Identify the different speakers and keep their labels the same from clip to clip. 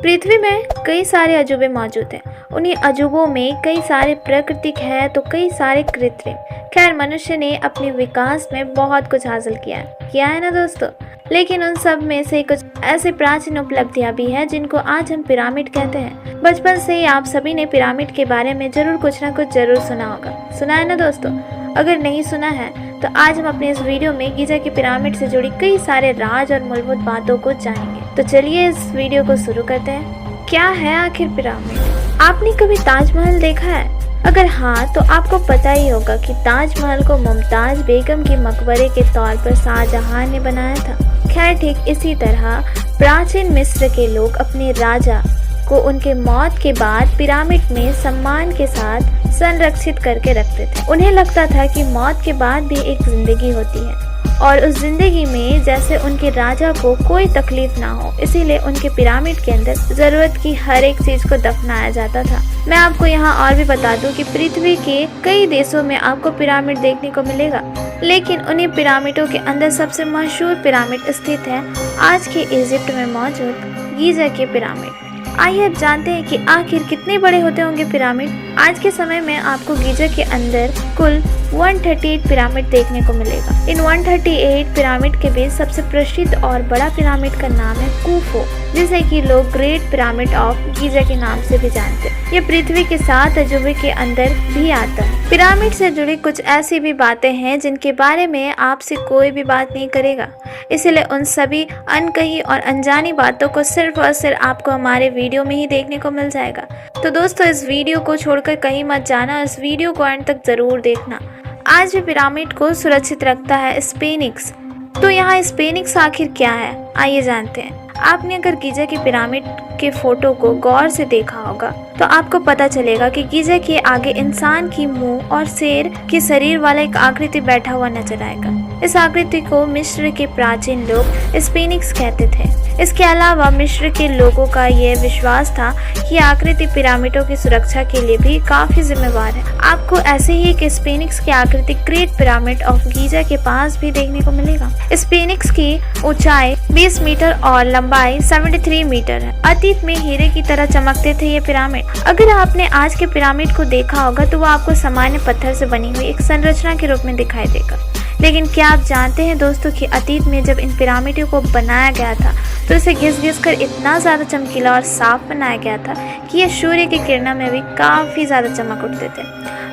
Speaker 1: पृथ्वी में कई सारे अजूबे मौजूद हैं। उन्हीं अजूबों में कई सारे प्राकृतिक है तो कई सारे कृत्रिम। खैर, मनुष्य ने अपने विकास में बहुत कुछ हासिल किया है ना दोस्तों। लेकिन उन सब में से कुछ ऐसे प्राचीन उपलब्धियां भी हैं जिनको आज हम पिरामिड कहते हैं। बचपन से ही आप सभी ने पिरामिड के बारे में जरूर कुछ ना कुछ जरूर सुना होगा। सुना है ना दोस्तों? अगर नहीं सुना है तो आज हम अपने इस वीडियो में गीज़ा के पिरामिड से जुड़ी कई सारे राज और मूलभूत बातों को जानेंगे। तो चलिए इस वीडियो को शुरू करते हैं। क्या है आखिर पिरामिड? आपने कभी ताजमहल देखा है? अगर हाँ तो आपको पता ही होगा कि ताजमहल को मुमताज बेगम के मकबरे के तौर पर शाहजहां ने बनाया था। खैर, ठीक इसी तरह प्राचीन मिस्र के लोग अपने राजा को उनके मौत के बाद पिरामिड में सम्मान के साथ संरक्षित करके रखते थे। उन्हें लगता था कि मौत के बाद भी एक जिंदगी होती है और उस जिंदगी में जैसे उनके राजा को कोई तकलीफ ना हो, इसीलिए उनके पिरामिड के अंदर जरूरत की हर एक चीज को दफनाया जाता था। मैं आपको यहाँ और भी बता दूं कि पृथ्वी के कई देशों में आपको पिरामिड देखने को मिलेगा, लेकिन उन्हीं पिरामिडों के अंदर सबसे मशहूर पिरामिड स्थित है आज के इजिप्ट में मौजूद गीज़ा के पिरामिड। आइए अब जानते हैं कि आखिर कितने बड़े होते होंगे पिरामिड। आज के समय में आपको गीज़ा के अंदर कुल 138 पिरामिड देखने को मिलेगा। इन 138 पिरामिड के बीच सबसे प्रसिद्ध और बड़ा पिरामिड का नाम है खूफू, जिसे कि लोग ग्रेट पिरामिड ऑफ गीज़ा के नाम से भी जानते हैं। ये पृथ्वी के 7 अजूबे के अंदर भी आता है। पिरामिड से जुड़ी कुछ ऐसी भी बातें हैं जिनके बारे में आपसे कोई भी बात नहीं करेगा, इसलिए उन सभी अनकही और अनजानी बातों को सिर्फ और सिर्फ आपको हमारे वीडियो में ही देखने को मिल जाएगा। तो दोस्तों, इस वीडियो को छोड़कर कहीं मत जाना, इस वीडियो को अंत तक जरूर देखना। आज भी पिरामिड को सुरक्षित रखता है स्फिंक्स। तो यहाँ स्फिंक्स आखिर क्या है, आइए जानते हैं। आपने अगर गीज़ा के पिरामिड के फोटो को गौर से देखा होगा तो आपको पता चलेगा कि गीज़ा के आगे इंसान की मुंह और शेर के शरीर वाला एक आकृति बैठा हुआ नजर आएगा। इस आकृति को मिस्र के प्राचीन लोग स्फिंक्स कहते थे। इसके अलावा मिस्र के लोगों का यह विश्वास था कि आकृति पिरामिडों की सुरक्षा के लिए भी काफी जिम्मेवार है। आपको ऐसे ही एक स्फिंक्स की आकृति ग्रेट पिरामिड ऑफ गीज़ा के पास भी देखने को मिलेगा। स्फिंक्स की ऊंचाई 20 मीटर और लंबाई 73 मीटर है। अतीत में हीरे की तरह चमकते थे ये पिरामिड। अगर आपने आज के पिरामिड को देखा होगा तो वो आपको सामान्य पत्थर से बनी हुई एक संरचना के रूप में दिखाई देगा। लेकिन क्या आप जानते हैं दोस्तों कि अतीत में जब इन पिरामिडों को बनाया गया था तो इसे घिस कर इतना ज़्यादा चमकीला और साफ बनाया गया था कि ये सूर्य की किरणों में भी काफ़ी ज़्यादा चमक उठते थे,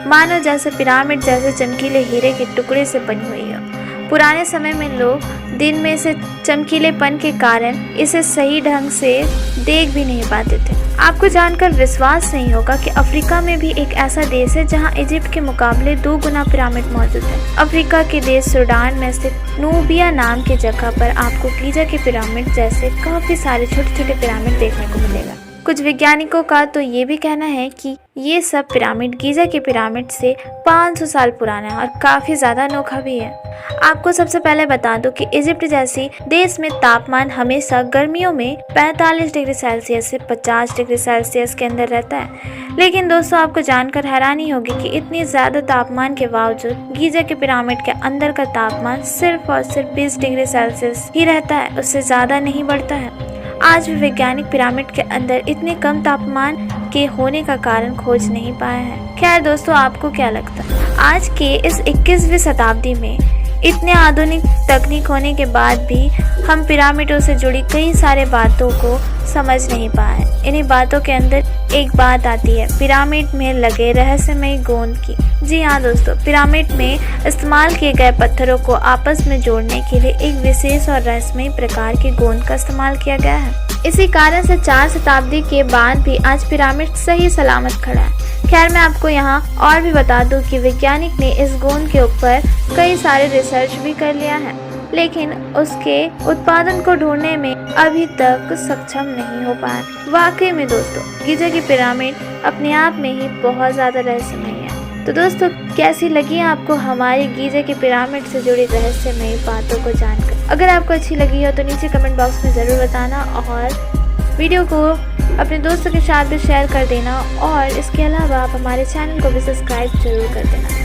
Speaker 1: मानो जैसे पिरामिड जैसे चमकीले हीरे के टुकड़े से बनी हुई हो। पुराने समय में लोग दिन में से चमकीलेपन के कारण इसे सही ढंग से देख भी नहीं पाते थे। आपको जानकर विश्वास नहीं होगा कि अफ्रीका में भी एक ऐसा देश है जहां इजिप्ट के मुकाबले 2 गुना पिरामिड मौजूद है। अफ्रीका के देश सूडान में स्थित नूबिया नाम की जगह पर आपको गीज़ा के पिरामिड जैसे काफी सारे छोटे छोटे पिरामिड देखने को मिलेगा। कुछ वैज्ञानिकों का तो ये भी कहना है कि ये सब पिरामिड गीज़ा के पिरामिड से 500 साल पुराना है और काफ़ी ज़्यादा अनोखा भी है। आपको सबसे पहले बता दूं कि इजिप्ट जैसी देश में तापमान हमेशा गर्मियों में 45 डिग्री सेल्सियस से 50 डिग्री सेल्सियस के अंदर रहता है। लेकिन दोस्तों, आपको जानकर हैरानी होगी कि इतनी ज़्यादा तापमान के बावजूद गीज़ा के पिरामिड के अंदर का तापमान सिर्फ और सिर्फ 20 डिग्री सेल्सियस ही रहता है, उससे ज़्यादा नहीं बढ़ता है। आज भी वैज्ञानिक पिरामिड के अंदर इतने कम तापमान के होने का कारण खोज नहीं पाए हैं। खैर दोस्तों, आपको क्या लगता है? आज के इस 21वीं शताब्दी में इतने आधुनिक तकनीक होने के बाद भी हम पिरामिडों से जुड़ी कई सारे बातों को समझ नहीं पाए। इन्हीं बातों के अंदर एक बात आती है पिरामिड में लगे रहस्यमय गोंद की। जी हाँ दोस्तों, पिरामिड में इस्तेमाल किए गए पत्थरों को आपस में जोड़ने के लिए एक विशेष और रहस्यमय प्रकार के गोंद का इस्तेमाल किया गया है। इसी कारण से 4 शताब्दी के बाद भी आज पिरामिड सही सलामत खड़ा है। खैर, मैं आपको यहाँ और भी बता दूं कि वैज्ञानिक ने इस गोंद के ऊपर कई सारे रिसर्च भी कर लिया है, लेकिन उसके उत्पादन को ढूंढने में अभी तक सक्षम नहीं हो पाए। वाकई में दोस्तों, गीज़ा की पिरामिड अपने आप में ही बहुत ज़्यादा रहस्यमय है। तो दोस्तों, कैसी लगी आपको हमारी गीज़ा की पिरामिड से जुड़ी रहस्यमय बातों को जानकर? अगर आपको अच्छी लगी हो तो नीचे कमेंट बॉक्स में ज़रूर बताना और वीडियो को अपने दोस्तों के साथ भी शेयर कर देना, और इसके अलावा आप हमारे चैनल को भी सब्सक्राइब जरूर कर देना।